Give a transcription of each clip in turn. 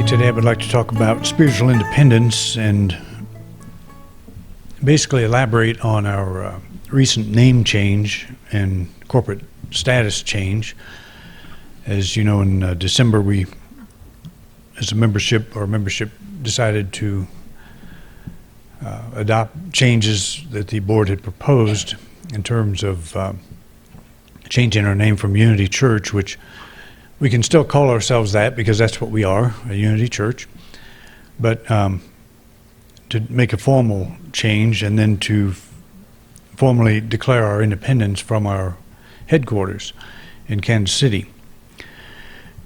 Today I would like to talk about spiritual independence and basically elaborate on our recent name change and corporate status change. As you know, in December we, as a membership decided to adopt changes that the board had proposed in terms of changing our name from Unity Church, which we can still call ourselves that because that's what we are, a Unity Church, but to make a formal change and then to formally declare our independence from our headquarters in Kansas City.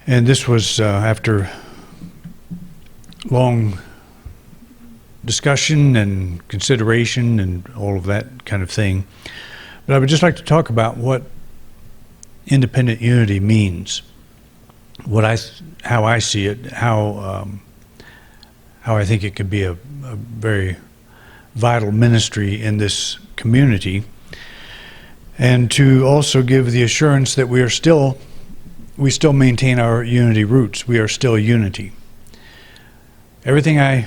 And this was after long discussion and consideration and all of that kind of thing. But I would just like to talk about what independent unity means, how I see it, how I think it could be a very vital ministry in this community, and to also give the assurance that we still maintain our unity roots. We are still unity. Everything I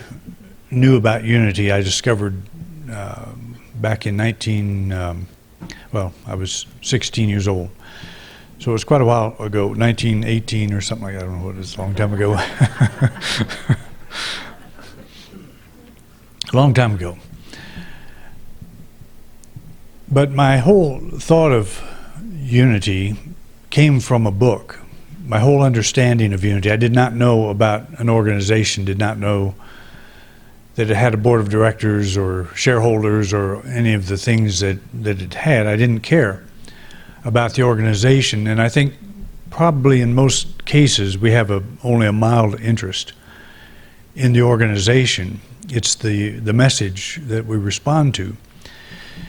knew about unity I discovered back in I was 16 years old. So it was quite a while ago, 1918 or something like that. I don't know what it is, a long time ago. A long time ago. But my whole thought of unity came from a book. My whole understanding of unity. I did not know about an organization, did not know that it had a board of directors or shareholders or any of the things that it had. I didn't care about the organization, and I think probably in most cases we have only a mild interest in the organization. It's the message that we respond to.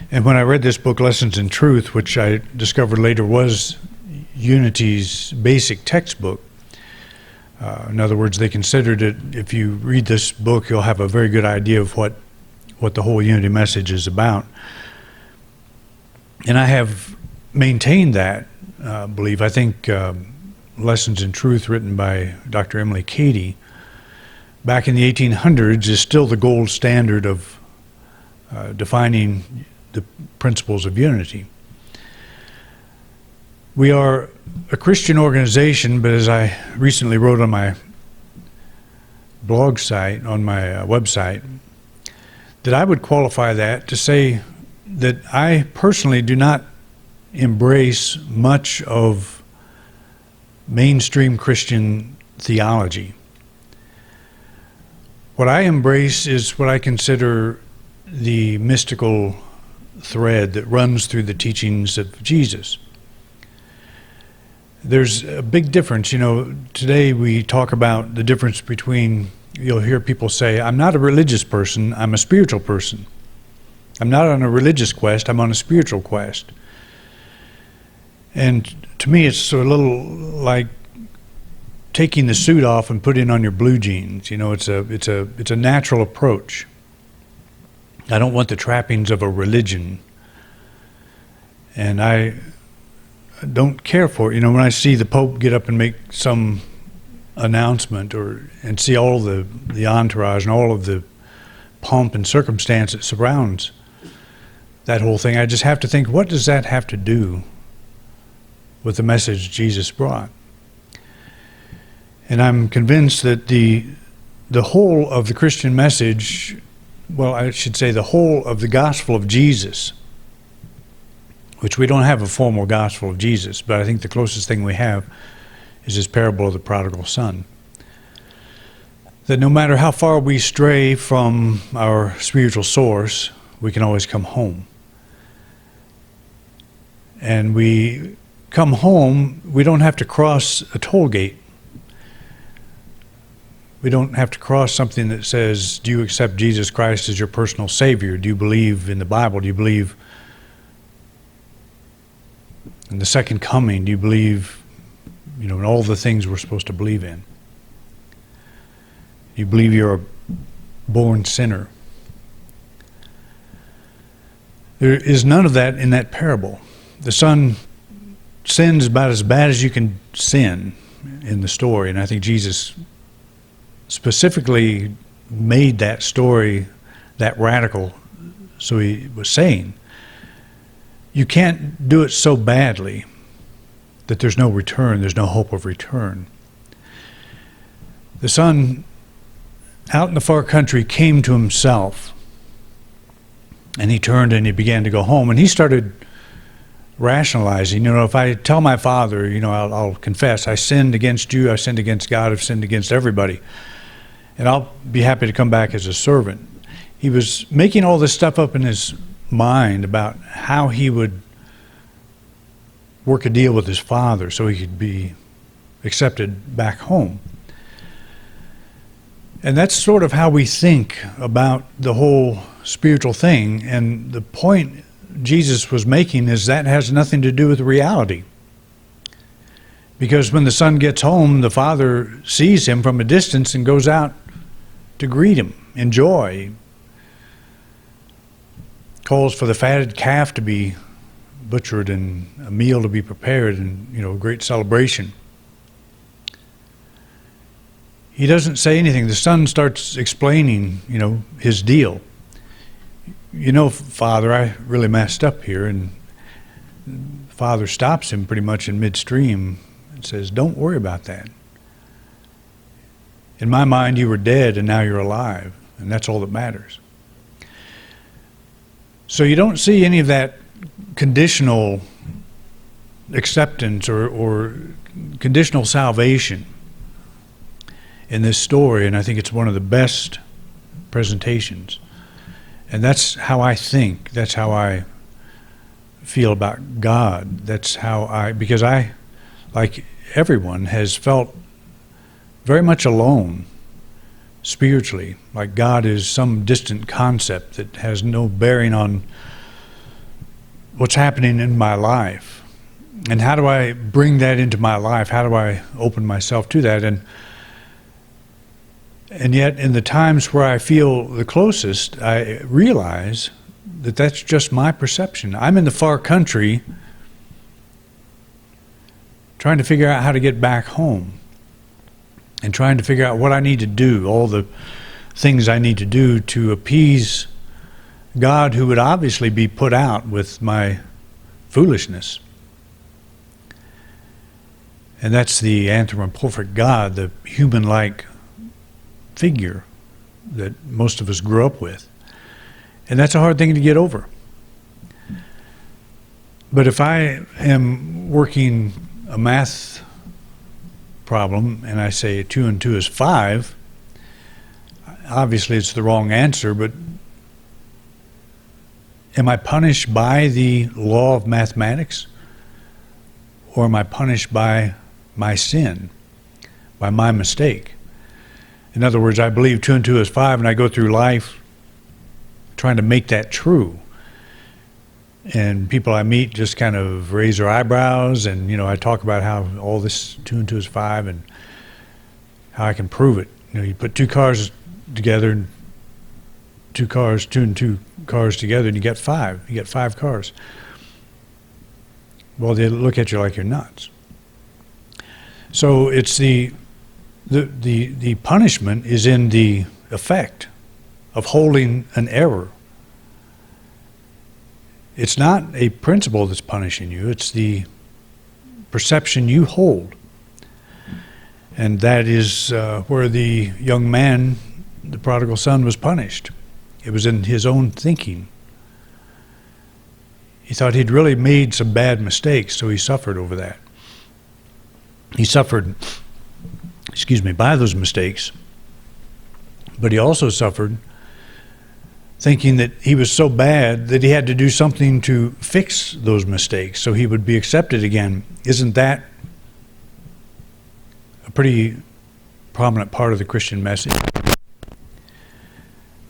And when I read this book, Lessons in Truth, which I discovered later was Unity's basic textbook, in other words, they considered it, if you read this book, you'll have a very good idea of what the whole Unity message is about. And I have maintained that belief. I think Lessons in Truth, written by Dr. Emily Cady, back in the 1800s, is still the gold standard of defining the principles of unity. We are a Christian organization, but as I recently wrote on my blog site, on my website, that I would qualify that to say that I personally do not embrace much of mainstream Christian theology. What I embrace is what I consider the mystical thread that runs through the teachings of Jesus. There's a big difference. You know, today we talk about the difference between, you'll hear people say, I'm not a religious person, I'm a spiritual person. I'm not on a religious quest, I'm on a spiritual quest. And to me, it's a little like taking the suit off and putting on your blue jeans. You know, it's a natural approach. I don't want the trappings of a religion, and I don't care for it. You know, when I see the Pope get up and make some announcement, and see all the entourage and all of the pomp and circumstance that surrounds that whole thing, I just have to think, what does that have to do with the message Jesus brought? And I'm convinced that the whole of the Christian message, well, I should say the whole of the gospel of Jesus, which we don't have a formal gospel of Jesus, but I think the closest thing we have is this parable of the prodigal son. That no matter how far we stray from our spiritual source, we can always come home. And we come home, we don't have to cross a toll gate. We don't have to cross something that says, do you accept Jesus Christ as your personal Savior? Do you believe in the Bible? Do you believe in the second coming? Do you believe, in all the things we're supposed to believe in? Do you believe you're a born sinner? There is none of that in that parable. The son sins about as bad as you can sin in the story, and I think Jesus specifically made that story that radical. So he was saying, you can't do it so badly that there's no return, there's no hope of return. The son out in the far country came to himself, and he turned and he began to go home, and he started rationalizing, if I tell my father, I'll confess, I sinned against you, I sinned against God, I've sinned against everybody, and I'll be happy to come back as a servant. He was making all this stuff up in his mind about how he would work a deal with his father so he could be accepted back home. And that's sort of how we think about the whole spiritual thing. And the point Jesus was making is that has nothing to do with reality. Because when the son gets home, the father sees him from a distance and goes out to greet him in joy. Calls for the fatted calf to be butchered and a meal to be prepared, and a great celebration. He doesn't say anything. The son starts explaining, his deal. Father, I really messed up here. And father stops him pretty much in midstream and says, don't worry about that. In my mind, you were dead and now you're alive, and that's all that matters. So you don't see any of that conditional acceptance or conditional salvation in this story, and I think it's one of the best presentations. And that's how I think, that's how I feel about God. That's how because I, like everyone, has felt very much alone spiritually, like God is some distant concept that has no bearing on what's happening in my life. And how do I bring that into my life? How do I open myself to that? And yet, in the times where I feel the closest, I realize that that's just my perception. I'm in the far country trying to figure out how to get back home and trying to figure out what I need to do, all the things I need to do to appease God, who would obviously be put out with my foolishness. And that's the anthropomorphic God, the human-like figure that most of us grew up with. And that's a hard thing to get over. But if I am working a math problem and I say 2 and 2 is 5, obviously it's the wrong answer, but am I punished by the law of mathematics, or am I punished by my sin, by my mistake? In other words, I believe 2 and 2 is 5, and I go through life trying to make that true. And people I meet just kind of raise their eyebrows, and I talk about how all this 2 and 2 is 5 and how I can prove it. You put two cars together, 2 and 2 cars together, and you get 5. You get 5 cars. Well, they look at you like you're nuts. So it's the punishment is in the effect of holding an error. It's not a principle that's punishing you, it's the perception you hold. And that is where the young man, the prodigal son, was punished. It was in his own thinking. He thought he'd really made some bad mistakes, so he suffered over that. He suffered, by those mistakes, but he also suffered thinking that he was so bad that he had to do something to fix those mistakes so he would be accepted again. Isn't that a pretty prominent part of the Christian message?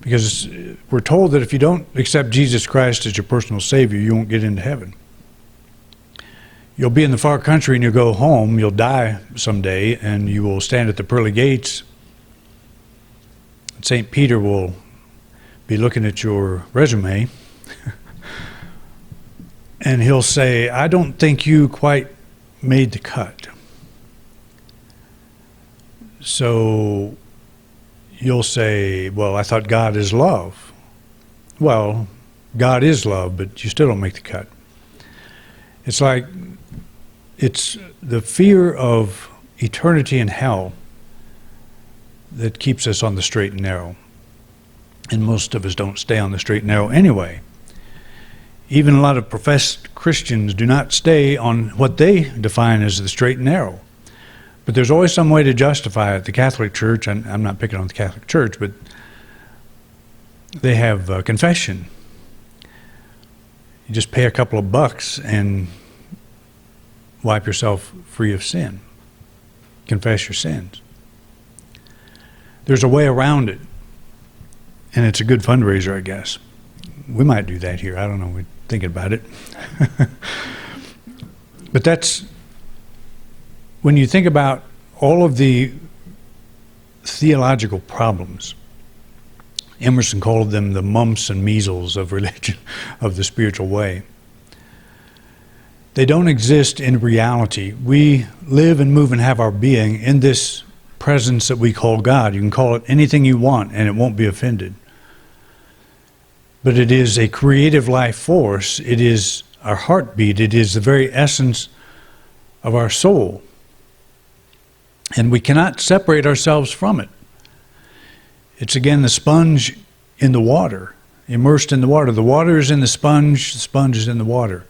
Because we're told that if you don't accept Jesus Christ as your personal Savior, you won't get into heaven. You'll be in the far country and you'll go home, you'll die someday, and you will stand at the pearly gates. St. Peter will be looking at your resume, and he'll say, I don't think you quite made the cut. So you'll say, well, I thought God is love. Well, God is love, but you still don't make the cut. It's like, it's the fear of eternity in hell that keeps us on the straight and narrow. And most of us don't stay on the straight and narrow anyway. Even a lot of professed Christians do not stay on what they define as the straight and narrow. But there's always some way to justify it. The Catholic Church, and I'm not picking on the Catholic Church, but they have confession. You just pay a couple of bucks and wipe yourself free of sin. Confess your sins. There's a way around it, and it's a good fundraiser, I guess. We might do that here. I don't know. We're thinking about it. But that's, when you think about all of the theological problems, Emerson called them the mumps and measles of religion, of the spiritual way. They don't exist in reality. We live and move and have our being in this presence that we call God. You can call it anything you want, and it won't be offended. But it is a creative life force. It is our heartbeat. It is the very essence of our soul. And we cannot separate ourselves from it. It's again the sponge in the water, immersed in the water. the water is in the sponge is in the water.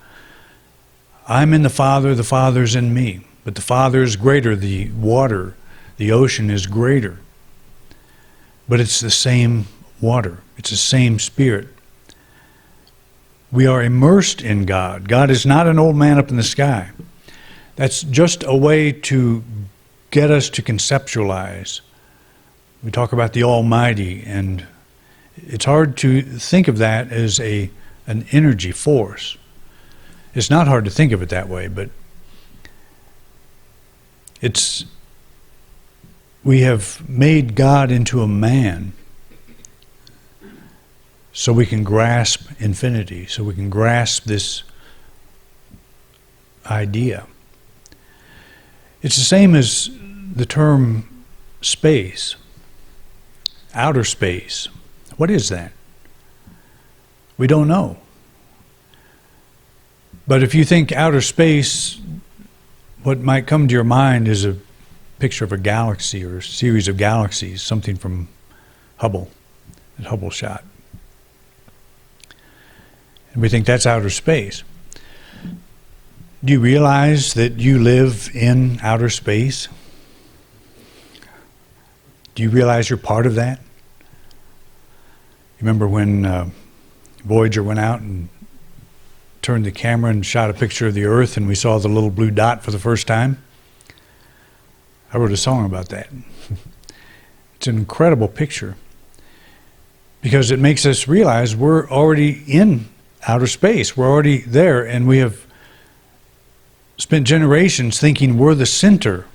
I'm in the Father's in me. But the Father is greater, the water, the ocean is greater. But it's the same water. It's the same Spirit. We are immersed in God. God is not an old man up in the sky. That's just a way to get us to conceptualize. We talk about the Almighty, and it's hard to think of that as an energy force. It's not hard to think of it that way, but we have made God into a man so we can grasp infinity, so we can grasp this idea. It's the same as the term space, outer space. What is that? We don't know. But if you think outer space, what might come to your mind is a picture of a galaxy or a series of galaxies, something from Hubble, that Hubble shot. And we think that's outer space. Do you realize that you live in outer space? Do you realize you're part of that? Remember when Voyager went out and turned the camera and shot a picture of the Earth and we saw the little blue dot for the first time? I wrote a song about that. It's an incredible picture because it makes us realize we're already in outer space. We're already there, and we have spent generations thinking we're the center.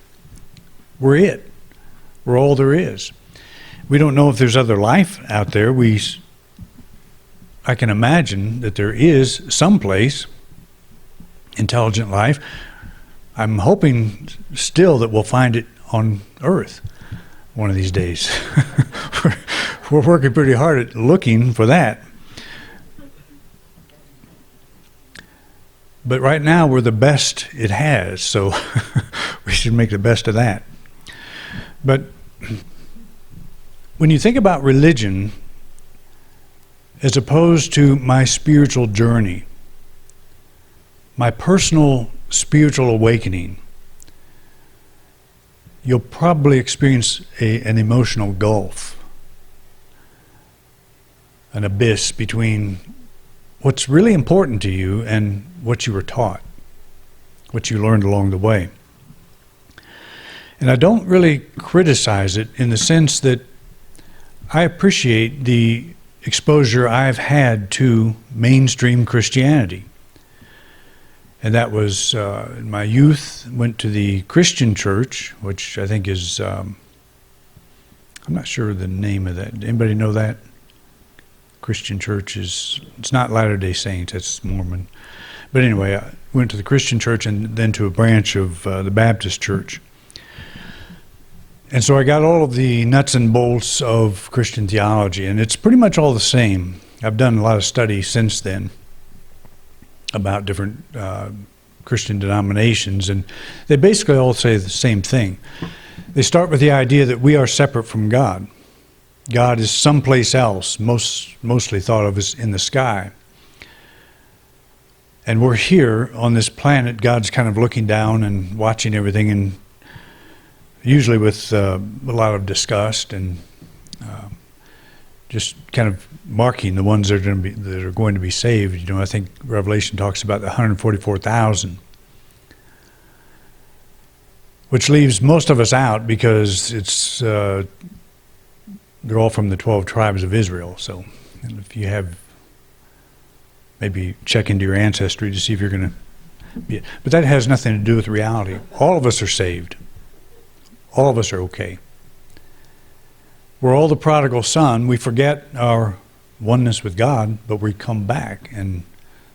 We're it. We're all there is. We don't know if there's other life out there. I can imagine that there is someplace intelligent life. I'm hoping still that we'll find it on Earth one of these days. We're working pretty hard at looking for that. But right now we're the best it has, so we should make the best of that. But when you think about religion as opposed to my spiritual journey, my personal spiritual awakening, you'll probably experience an emotional gulf, an abyss between what's really important to you and what you were taught, what you learned along the way. And I don't really criticize it in the sense that I appreciate the exposure I've had to mainstream Christianity. And that was, in my youth, went to the Christian church, which I think is, I'm not sure the name of that. Anybody know that? Christian church it's not Latter-day Saints, it's Mormon. But anyway, I went to the Christian church and then to a branch of the Baptist church. And so I got all of the nuts and bolts of Christian theology, and it's pretty much all the same. I've done a lot of study since then about different Christian denominations, and they basically all say the same thing. They start with the idea that we are separate from God. God is someplace else, mostly thought of as in the sky. And we're here on this planet. God's kind of looking down and watching everything, and usually with a lot of disgust and just kind of marking the ones that are going to be saved. You know, I think Revelation talks about the 144,000, which leaves most of us out because it's they're all from the 12 tribes of Israel. So if you have, maybe check into your ancestry to see if you're going to be. But that has nothing to do with reality. All of us are saved. All of us are okay. We're all the prodigal son. We forget our oneness with God, but we come back and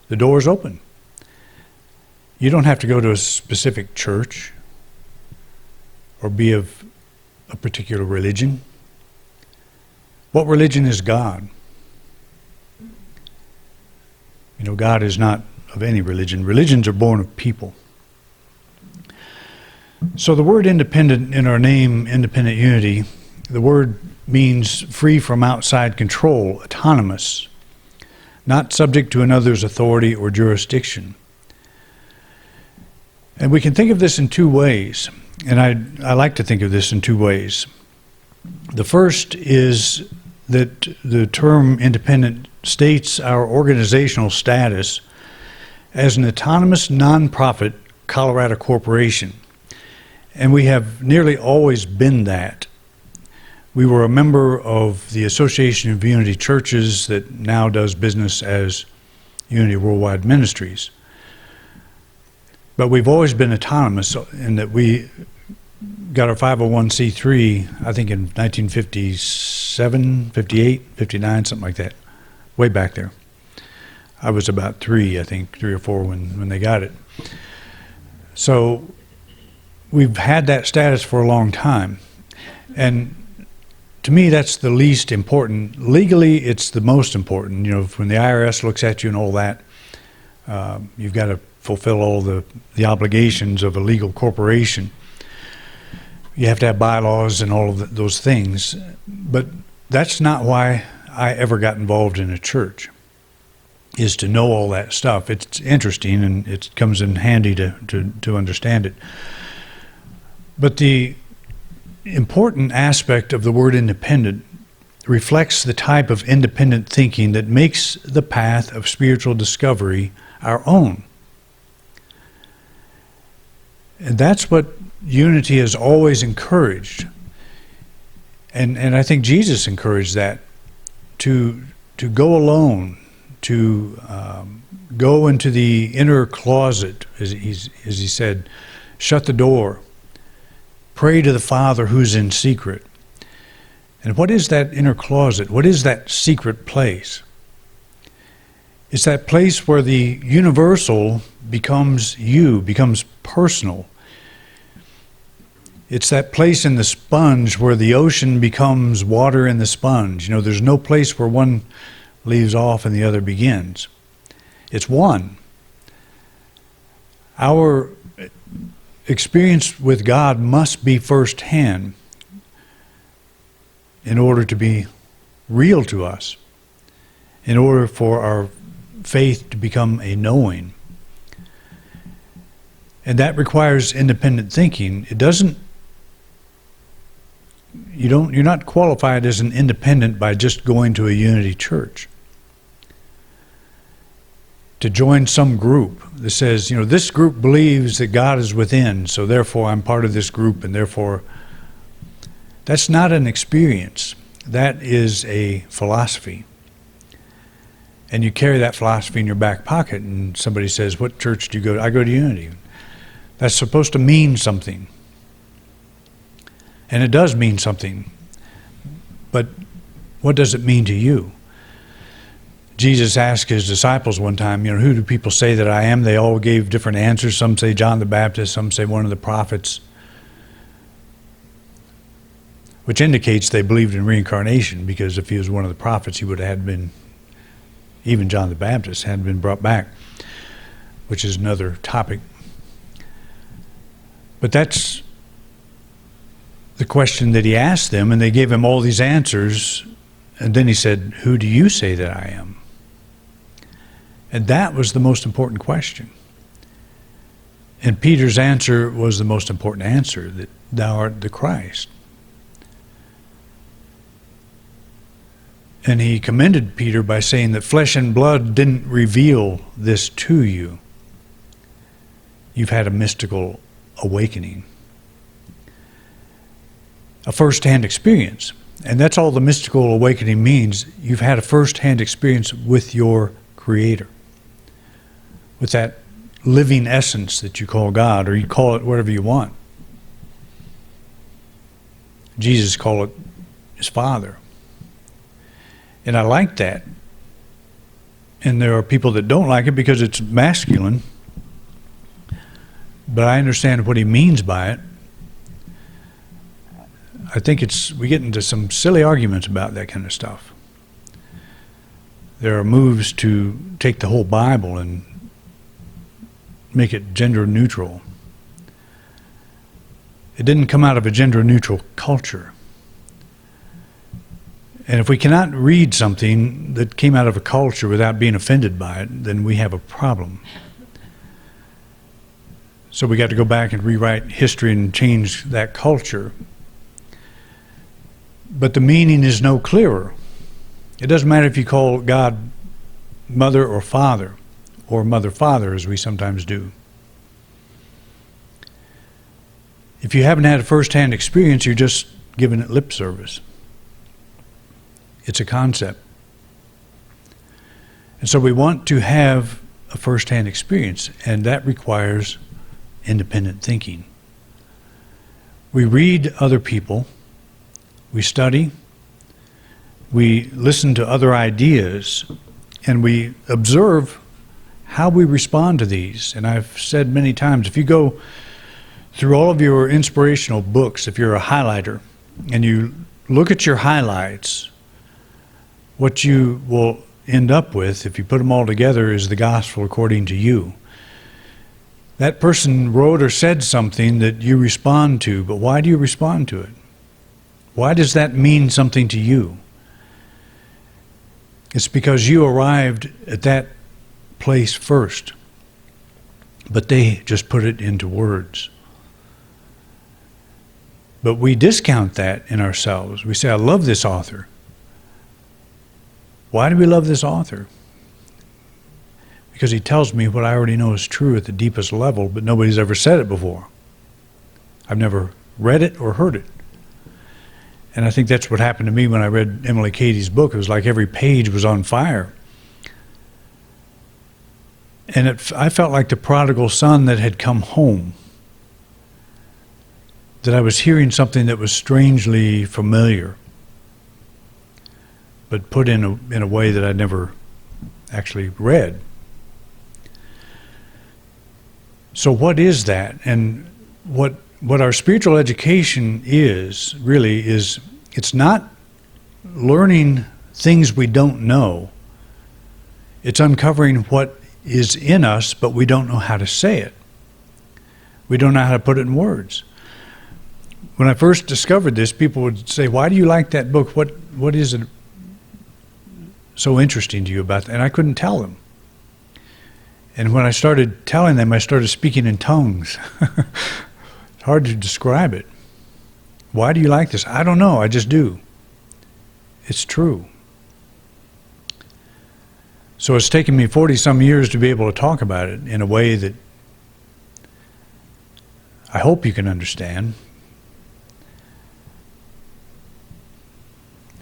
the door's open. You don't have to go to a specific church or be of a particular religion. What religion is God? You know, God is not of any religion. Religions are born of people. So the word independent in our name, Independent Unity, the word means free from outside control, autonomous, not subject to another's authority or jurisdiction. And we can think of this in two ways, and I like to think of this in two ways. The first is that the term independent states our organizational status as an autonomous nonprofit Colorado corporation. And we have nearly always been that. We were a member of the Association of Unity Churches that now does business as Unity Worldwide Ministries. But we've always been autonomous in that we got our 501c3, I think in 1957, 58, 59, something like that, way back there. I was about 3 or 4 when they got it. So we've had that status for a long time. And to me, that's the least important. Legally, it's the most important. You know, when the IRS looks at you and all that, you've got to fulfill all the obligations of a legal corporation. You have to have bylaws and all of those things. But that's not why I ever got involved in a church, is to know all that stuff. It's interesting and it comes in handy to understand it. But the important aspect of the word independent reflects the type of independent thinking that makes the path of spiritual discovery our own. And that's what unity has always encouraged. And I think Jesus encouraged that, to go alone, to go into the inner closet, as he said, shut the door, pray to the Father who's in secret. And what is that inner closet? What is that secret place? It's that place where the universal becomes you, becomes personal. It's that place in the sponge where the ocean becomes water in the sponge. You know, there's no place where one leaves off and the other begins. It's one. Our experience with God must be firsthand in order to be real to us, in order for our faith to become a knowing. And that requires independent thinking. It doesn't, you're not qualified as an independent by just going to a unity church. To join some group that says, you know, this group believes that God is within, so therefore I'm part of this group, and therefore, that's not an experience. That is a philosophy. And you carry that philosophy in your back pocket, and somebody says, what church do you go to? I go to Unity. That's supposed to mean something. And it does mean something. But what does it mean to you? Jesus asked his disciples one time, you know, who do people say that I am? They all gave different answers. Some say John the Baptist, some say one of the prophets. which indicates they believed in reincarnation, because if he was one of the prophets, he would have had been, even John the Baptist had been brought back, which is another topic. But that's the question that he asked them, and they gave him all these answers, and then he said, "Who do you say that I am?" And that was the most important question. And Peter's answer was the most important answer, that thou art the Christ. And he commended Peter by saying that flesh and blood didn't reveal this to you. You've had a mystical awakening, a first-hand experience. And that's all the mystical awakening means. You've had a first-hand experience with your Creator, with that living essence that you call God, or you call it whatever you want. Jesus called it his Father. And I like that. And there are people that don't like it because it's masculine. But I understand what he means by it. I think we get into some silly arguments about that kind of stuff. There are moves to take the whole Bible and make it gender neutral. It didn't come out of a gender neutral culture. And if we cannot read something that came out of a culture without being offended by it, then we have a problem. So we got to go back and rewrite history and change that culture. But the meaning is no clearer. It doesn't matter if you call God mother or father, or mother-father, as we sometimes do. If you haven't had a first-hand experience, you're just giving it lip service. It's a concept. And so we want to have a first-hand experience, and that requires independent thinking. We read other people, we study, we listen to other ideas, and we observe how we respond to these. And I've said many times, if you go through all of your inspirational books, if you're a highlighter, and you look at your highlights, what you will end up with, if you put them all together, is the gospel according to you. That person wrote or said something that you respond to, but why do you respond to it? Why does that mean something to you? It's because you arrived at that place first, but they just put it into words. But we discount that in ourselves. We say, I love this author. Why do we love this author? Because he tells me what I already know is true at the deepest level, but nobody's ever said it before. I've never read it or heard it. And I think that's what happened to me when I read Emily Cady's book. It was like every page was on fire. And I felt like the prodigal son that had come home, that I was hearing something that was strangely familiar, but put in a way that I'd never actually read. So what is that? And what our spiritual education is, really, is it's not learning things we don't know. It's uncovering what is in us, but we don't know how to say it. We don't know how to put it in words. When I first discovered this, people would say, why do you like that book? What is it so interesting to you about that? And I couldn't tell them. And when I started telling them, I started speaking in tongues. It's hard to describe it. Why do you like this? I don't know, I just do. It's true. So it's taken me 40-some years to be able to talk about it in a way that I hope you can understand.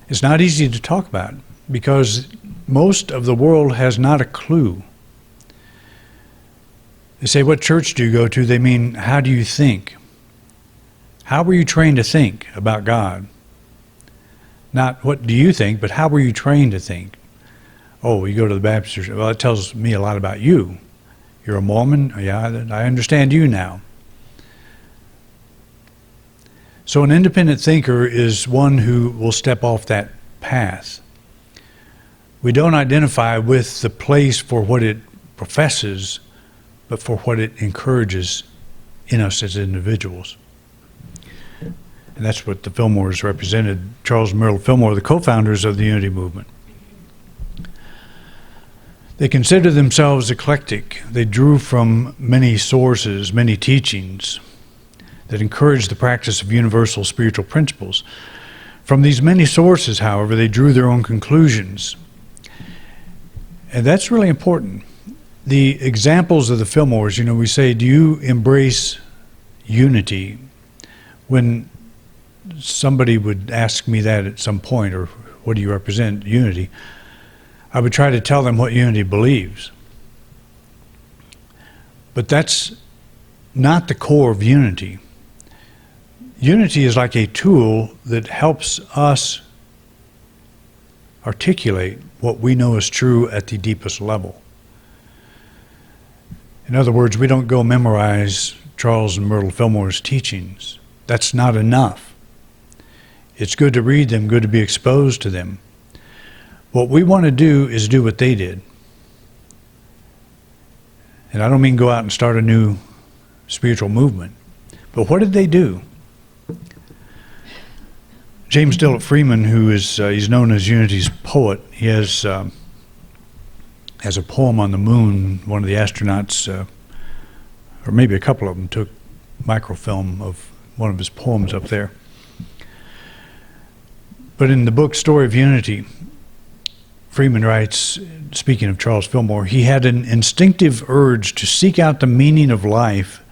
It's not easy to talk about because most of the world has not a clue. They say, what church do you go to? They mean, how do you think? How were you trained to think about God? Not what do you think, but how were you trained to think? Oh, you go to the Baptist church. Well, it tells me a lot about you. You're a Mormon? Yeah, I understand you now. So an independent thinker is one who will step off that path. We don't identify with the place for what it professes, but for what it encourages in us as individuals. And that's what the Fillmores represented. Charles and Myrtle Fillmore, the co-founders of the Unity movement. They considered themselves eclectic. They drew from many sources, many teachings that encouraged the practice of universal spiritual principles. From these many sources, however, they drew their own conclusions. And that's really important. The examples of the Fillmores, we say, do you embrace unity? When somebody would ask me that at some point, or what do you represent, unity? I would try to tell them what unity believes. But that's not the core of unity. Unity is like a tool that helps us articulate what we know is true at the deepest level. In other words, we don't go memorize Charles and Myrtle Fillmore's teachings. That's not enough. It's good to read them, good to be exposed to them. What we want to do is do what they did. And I don't mean go out and start a new spiritual movement. But what did they do? James Dillet Freeman, who is he's known as Unity's poet, he has a poem on the moon. One of the astronauts, or maybe a couple of them, took microfilm of one of his poems up there. But in the book Story of Unity, Freeman writes, speaking of Charles Fillmore, he had an instinctive urge to seek out the meaning of life.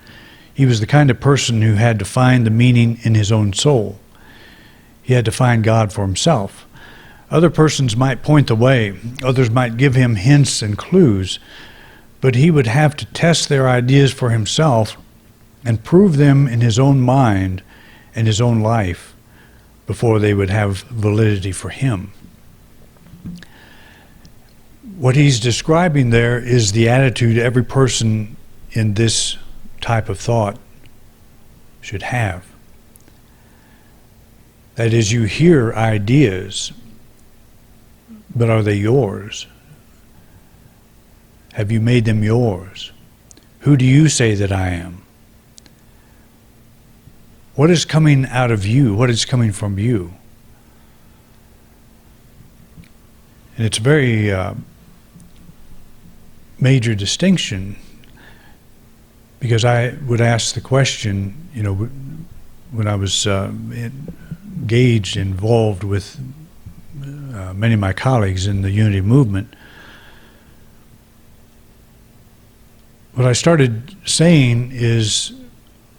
He was the kind of person who had to find the meaning in his own soul. He had to find God for himself. Other persons might point the way. Others might give him hints and clues. But he would have to test their ideas for himself and prove them in his own mind and his own life before they would have validity for him. What he's describing there is the attitude every person in this type of thought should have. That is, you hear ideas, but are they yours? Have you made them yours? Who do you say that I am? What is coming out of you? What is coming from you? And it's a very major distinction, because I would ask the question, when I was engaged, involved with many of my colleagues in the Unity movement, what I started saying is,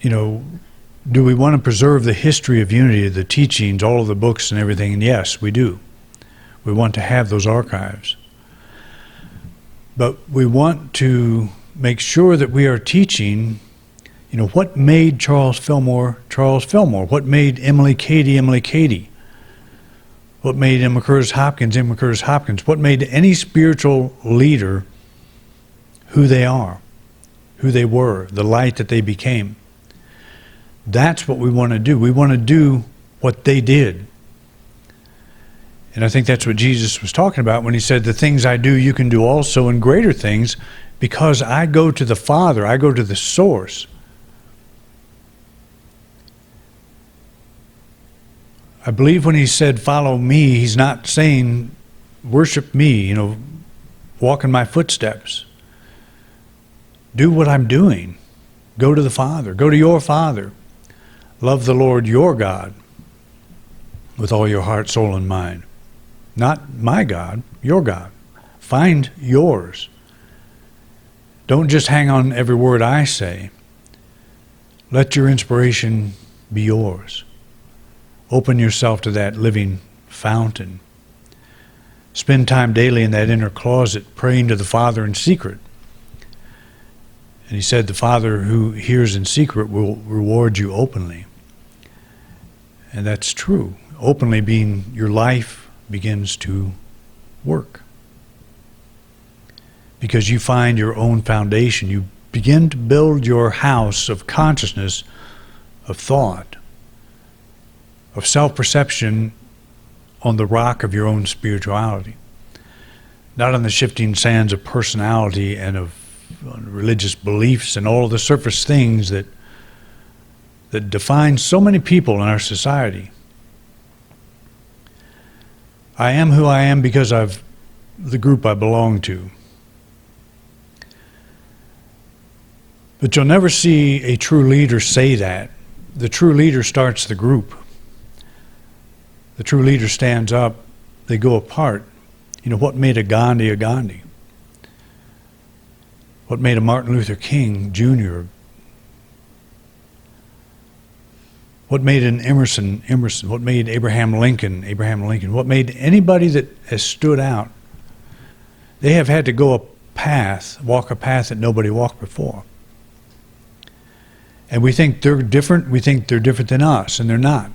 do we want to preserve the history of Unity, the teachings, all of the books and everything? And yes, we do. We want to have those archives. But we want to make sure that we are teaching, what made Charles Fillmore, Charles Fillmore? What made Emily Cady, Emily Cady? What made Emma Curtis Hopkins, Emma Curtis Hopkins? What made any spiritual leader who they are, who they were, the light that they became? That's what we want to do. We want to do what they did. And I think that's what Jesus was talking about when he said, the things I do, you can do also, and greater things, because I go to the Father, I go to the source. I believe when he said, follow me, he's not saying, worship me, walk in my footsteps. Do what I'm doing. Go to the Father. Go to your Father. Love the Lord your God with all your heart, soul, and mind. Not my God, your God. Find yours. Don't just hang on every word I say. Let your inspiration be yours. Open yourself to that living fountain. Spend time daily in that inner closet praying to the Father in secret. And he said the Father who hears in secret will reward you openly. And that's true. Openly being your life begins to work. Because you find your own foundation. You begin to build your house of consciousness, of thought, of self-perception on the rock of your own spirituality, not on the shifting sands of personality and of religious beliefs and all of the surface things that define so many people in our society. I am who I am because of the group I belong to. But you'll never see a true leader say that. The true leader starts the group. The true leader stands up, they go apart. You know, what made a Gandhi a Gandhi? What made a Martin Luther King Jr.? What made an Emerson? What made Abraham Lincoln? What made anybody that has stood out? They have had to go walk a path that nobody walked before. And we think they're different, we think they're different than us, and they're not.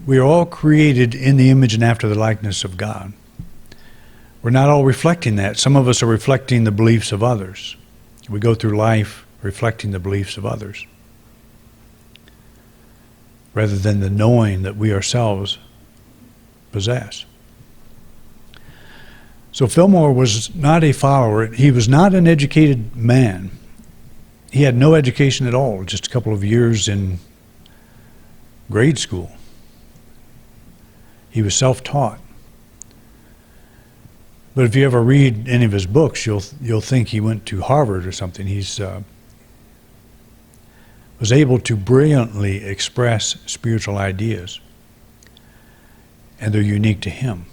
We are all created in the image and after the likeness of God. We're not all reflecting that. Some of us are reflecting the beliefs of others. We go through life reflecting the beliefs of others, rather than the knowing that we ourselves possess. So Fillmore was not a follower. He was not an educated man. He had no education at all, just a couple of years in grade school. He was self-taught. But if you ever read any of his books, you'll think he went to Harvard or something. He's was able to brilliantly express spiritual ideas, and they're unique to him.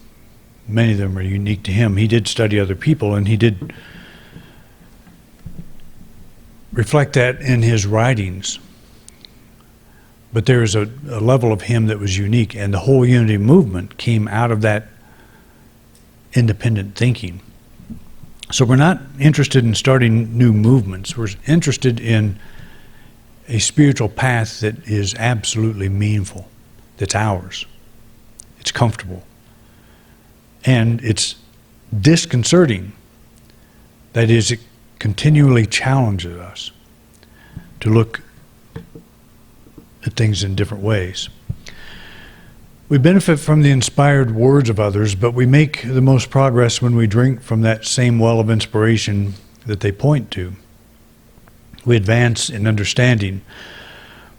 Many of them are unique to him. He did study other people, and he did reflect that in his writings. But there is a level of him that was unique, and the whole unity movement came out of that independent thinking. So we're not interested in starting new movements. We're interested in a spiritual path that is absolutely meaningful, that's ours. It's comfortable. And it's disconcerting. That is, it continually challenges us to look at things in different ways. We benefit from the inspired words of others, but we make the most progress when we drink from that same well of inspiration that they point to. We advance in understanding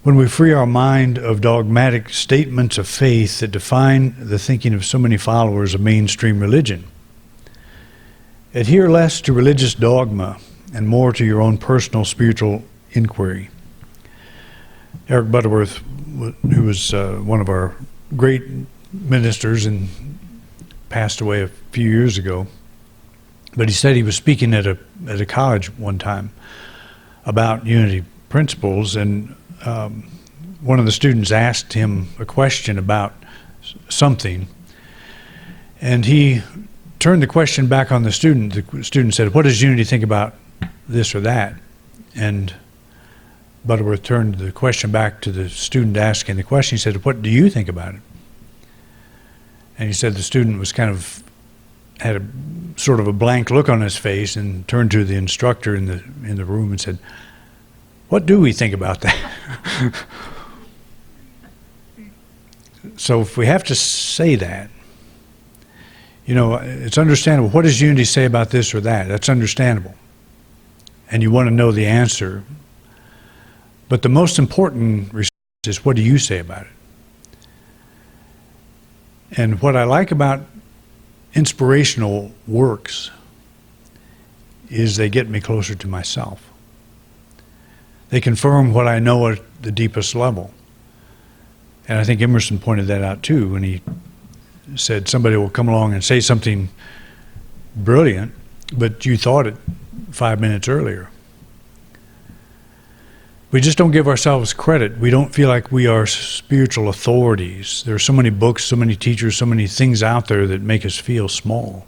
when we free our mind of dogmatic statements of faith that define the thinking of so many followers of mainstream religion. Adhere less to religious dogma and more to your own personal spiritual inquiry. Eric Butterworth, who was one of our great ministers and passed away a few years ago, but he said he was speaking at a college one time about unity principles, and one of the students asked him a question about something, and he turned the question back on the student. The student said, "What does unity think about this or that?" And Butterworth turned the question back to the student asking the question. He said, "What do you think about it?" And he said the student was had a sort of a blank look on his face and turned to the instructor in the room and said, "What do we think about that?" So if we have to say that, it's understandable. What does unity say about this or that? That's understandable. And you want to know the answer. But the most important response is, what do you say about it? And what I like about inspirational works is they get me closer to myself. They confirm what I know at the deepest level. And I think Emerson pointed that out too when he said somebody will come along and say something brilliant, but you thought it 5 minutes earlier. We just don't give ourselves credit. We don't feel like we are spiritual authorities. There are so many books, so many teachers, so many things out there that make us feel small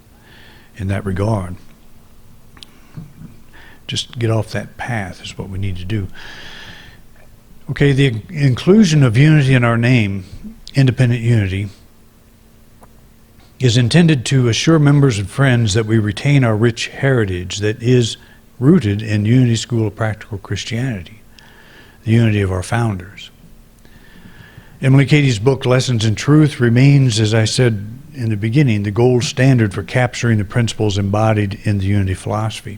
in that regard. Just get off that path is what we need to do. Okay, the inclusion of unity in our name, independent unity, is intended to assure members and friends that we retain our rich heritage that is rooted in Unity School of Practical Christianity, the unity of our founders. Emily Cady's book, Lessons in Truth, remains, as I said in the beginning, the gold standard for capturing the principles embodied in the unity philosophy.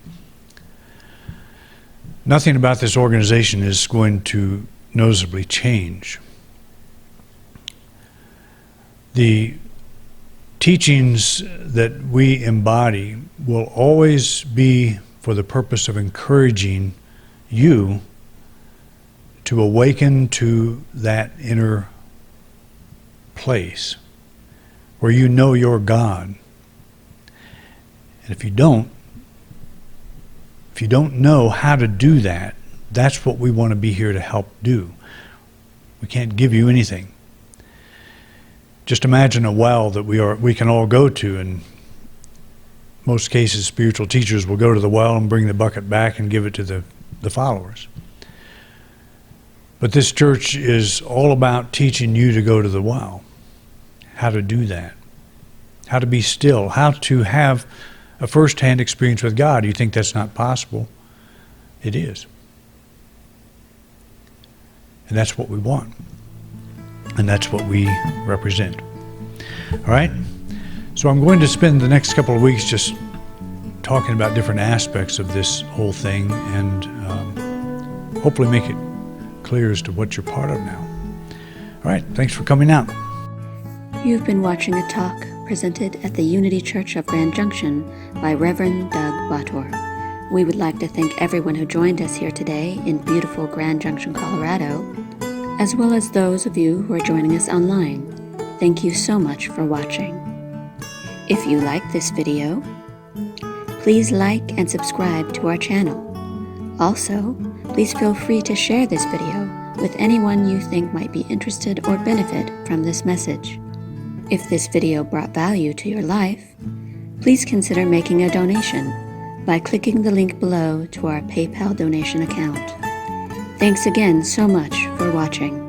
Nothing about this organization is going to noticeably change. The teachings that we embody will always be for the purpose of encouraging you to awaken to that inner place where you know your God. And if you don't know how to do that, that's what we want to be here to help do. We can't give you anything. Just imagine a well that we can all go to, and most cases spiritual teachers will go to the well and bring the bucket back and give it to the followers. But this church is all about teaching you to go to the well, how to do that, how to be still, how to have a first-hand experience with God. You think that's not possible? It is. And that's what we want. And that's what we represent. All right? So I'm going to spend the next couple of weeks just talking about different aspects of this whole thing and hopefully make it clear as to what you're part of now. All right, thanks for coming out. You've been watching a talk presented at the Unity Church of Grand Junction by Reverend Doug Butterworth. We would like to thank everyone who joined us here today in beautiful Grand Junction, Colorado, as well as those of you who are joining us online. Thank you so much for watching. If you like this video, please like and subscribe to our channel. Also, please feel free to share this video with anyone you think might be interested or benefit from this message. If this video brought value to your life, please consider making a donation by clicking the link below to our PayPal donation account. Thanks again so much for watching.